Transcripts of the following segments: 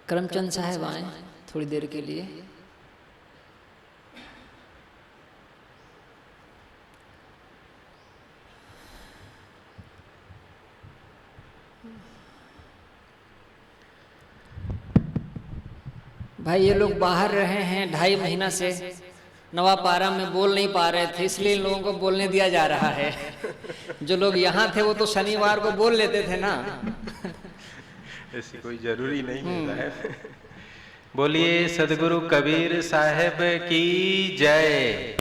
करमचंद साहब आए थोड़ी देर के लिए। भाई ये लोग बाहर रहे हैं 2.5 महीना से, नवापारा में बोल नहीं पा रहे थे, इसलिए इन लोगों को बोलने दिया जा रहा है। जो लोग यहाँ थे वो तो शनिवार को बोल लेते थे ना। ऐसी कोई जरूरी नहीं है साहब। बोलिए सदगुरु कबीर साहब की जय।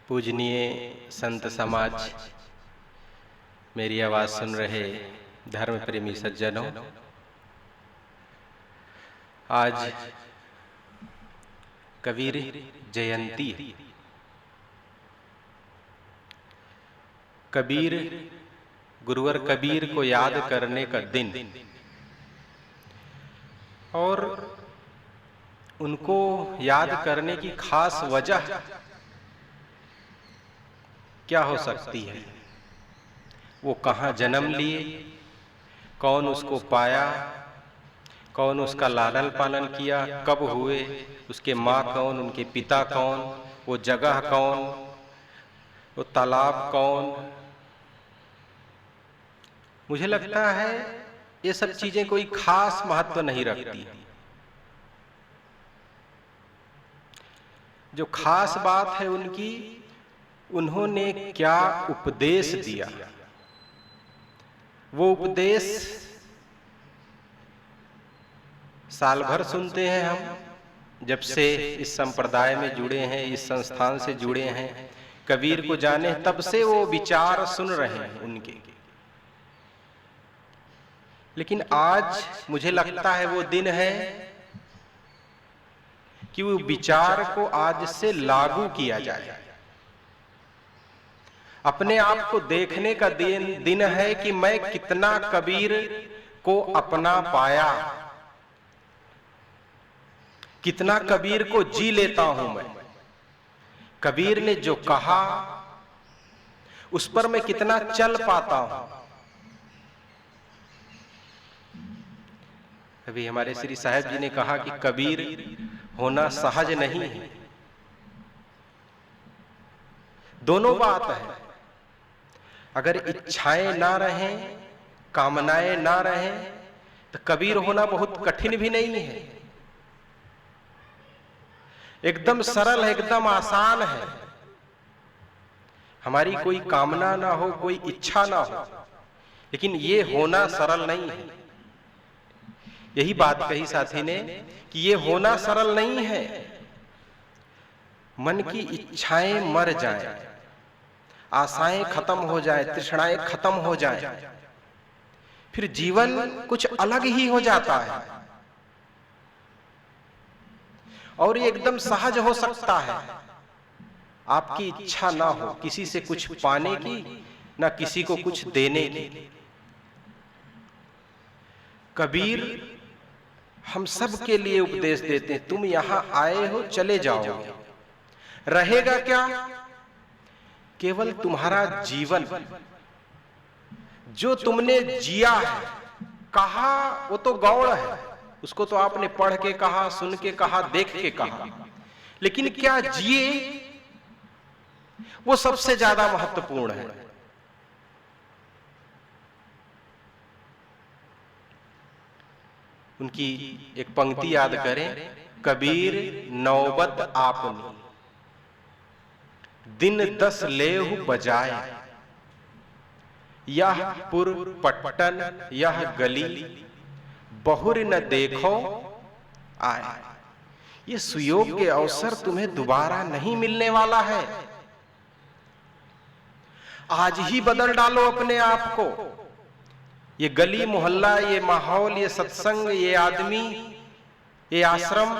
पूजनीय संत समाज, मेरी आवाज सुन रहे धर्म प्रेमी सज्जनों, आज कबीर जयंती। कबीर, गुरुवर कबीर को याद करने का दिन, और उनको याद करने की खास वजह क्या हो सकती है? वो कहाँ जन्म लिए, कौन उसको पाया, कौन उसका लालन पालन किया, कब हुए, उसके माँ कौन, उनके पिता कौन, वो जगह कौन, वो तालाब कौन। मुझे लगता है ये सब चीजें कोई खास महत्व नहीं रखती। जो खास बात है उनकी, उन्होंने क्या उपदेश दिया। वो उपदेश साल भर सुनते हैं हम, जब से इस संप्रदाय में जुड़े हैं, इस संस्थान से जुड़े हैं, कबीर को जाने तब से वो विचार सुन रहे हैं उनके। लेकिन आज मुझे लगता है वो दिन है कि वो विचार को आज से लागू किया जाए। अपने आप को देखने का दिन है कि मैं कितना कबीर को अपना पाया, कितना कबीर को जी लेता हूं मैं। कबीर ने जो कहा उस पर मैं कितना चल पाता हूं। अभी हमारे श्री साहब जी ने कहा कि कबीर होना सहज नहीं है। दोनों बात है। अगर इच्छाएं ना रहें, कामनाएं ना रहें, तो कबीर होना बहुत कठिन भी नहीं है। एकदम सरल है, एकदम आसान है। हमारी कोई कामना ना हो, कोई इच्छा ना हो, लेकिन ये होना सरल नहीं है। यही बात कही साथी ने कि ये होना सरल नहीं है। मन की इच्छाएं मर जाएं, आशाएं खत्म हो जाएं, तृष्णाएं खत्म हो जाएं, फिर जीवन कुछ अलग ही हो जाता है। और ये एकदम सहज हो सकता है। आपकी इच्छा ना हो किसी से कुछ पाने की, ना किसी को कुछ देने की। कबीर हम सब के लिए उपदेश देते हैं, तुम यहां आए हो, चले जाओ, रहेगा क्या? केवल तुम्हारा जीवन जो तुमने जिया है। कहा वो तो गौण है, उसको तो आपने पढ़ के कहा, सुन के कहा, देख के कहा, लेकिन क्या जिए वो सबसे ज्यादा महत्वपूर्ण है। उनकी एक पंक्ति याद करें, कबीर नौबत आपनी, दिन 10 लेहु बजाए, यह पुर पट्टन यह गली, बहुर न देखो आए। ये सुयोग के अवसर तुम्हें दोबारा नहीं मिलने वाला है। आज ही बदल डालो अपने आप को। ये गली मोहल्ला, ये माहौल, ये सत्संग, ये आदमी, ये आश्रम,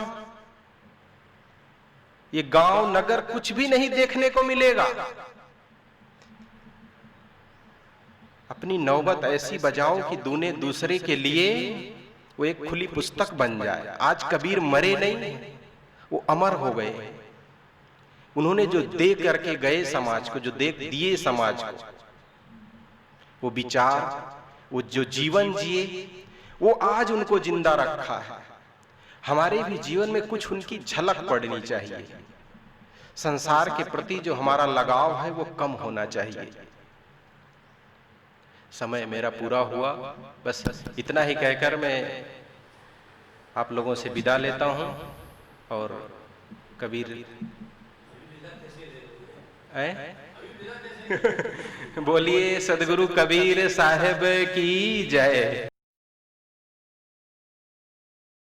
ये गांव नगर कुछ भी नहीं देखने को मिलेगा। अपनी नौबत ऐसी बजाओ कि दूसरे के लिए वो एक खुली पुस्तक बन जाए। आज कबीर मरे नहीं, वो अमर हो गए। उन्होंने जो दे करके गए समाज को, जो दे दिए समाज को, वो विचार, वो जो जीवन जिए, वो आज उनको जिंदा रखा है। हमारे भी जीवन में कुछ उनकी झलक पड़नी चाहिए। संसार के प्रति जो हमारा लगाव है वो कम होना चाहिए। समय मेरा पूरा हुआ, बस इतना ही कहकर मैं आप लोगों से विदा लेता हूं। और कबीर बोलिए सदगुरु कबीर साहब की जय।